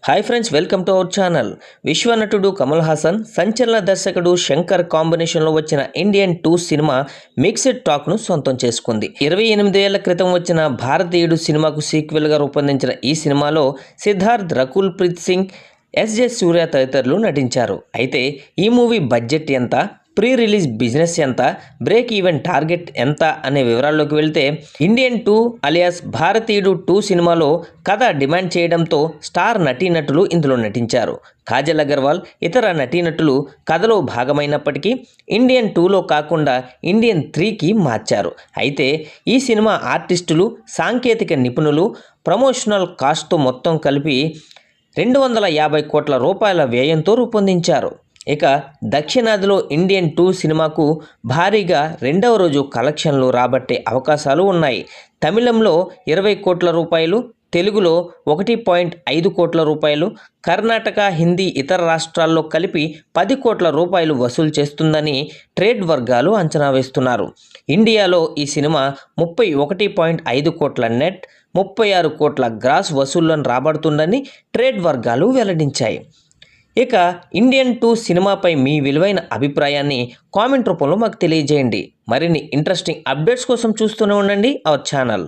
Hi friends, welcome to our channel. విశ్వనటుడు కమల్ హాసన్, సంచలన దర్శకుడు శంకర్ కాంబినేషన్లో వచ్చిన ఇండియన్ 2 సినిమా మిక్స్డ్ టాక్ను సొంతం చేసుకుంది. 28 ఏళ్ల క్రితం వచ్చిన భారతీయుడు సినిమాకు సీక్వెల్గా రూపొందించిన ఈ సినిమాలో సిద్ధార్థ్, రకుల్ ప్రీత్ సింగ్, ఎస్జే సూర్య తదితరులు నటించారు. అయితే ఈ మూవీ బడ్జెట్ ఎంత, ప్రీ రిలీజ్ బిజినెస్ ఎంత, బ్రేక్ ఈవెన్ టార్గెట్ ఎంత అనే వివరాల్లోకి వెళ్తే, ఇండియన్ 2 అలియాస్ భారతీయుడు 2 సినిమాలో కథ డిమాండ్ చేయడంతో స్టార్ నటీనటులు ఇందులో నటించారు. కాజల్ అగర్వాల్, ఇతర నటీనటులు కథలో భాగమైనప్పటికీ ఇండియన్ 2లో కాకుండా ఇండియన్ 3కి మార్చారు. అయితే ఈ సినిమా ఆర్టిస్టులు, సాంకేతిక నిపుణులు, ప్రమోషనల్ కాస్ట్తో మొత్తం కలిపి 250 కోట్ల రూపాయల వ్యయంతో రూపొందించారు. ఇక దక్షిణాదిలో ఇండియన్ 2 సినిమాకు భారీగా రెండవ రోజు కలెక్షన్లు రాబట్టే అవకాశాలు ఉన్నాయి. తమిళంలో 20 కోట్ల రూపాయలు, తెలుగులో 1.5 కోట్ల రూపాయలు, కర్ణాటక, హిందీ, ఇతర రాష్ట్రాల్లో కలిపి 10 కోట్ల రూపాయలు వసూలు చేస్తుందని ట్రేడ్ వర్గాలు అంచనా వేస్తున్నారు. ఇండియాలో ఈ సినిమా 31.5 కోట్ల నెట్, 36 కోట్ల గ్రాస్ వసూళ్లను రాబడుతుందని ట్రేడ్ వర్గాలు వెల్లడించాయి. ఇక ఇండియన్ 2 సినిమాపై మీ విలువైన అభిప్రాయాన్ని కామెంట్ రూపంలో మాకు తెలియజేయండి. మరిన్ని ఇంట్రెస్టింగ్ అప్డేట్స్ కోసం చూస్తూనే ఉండండి అవర్ ఛానల్.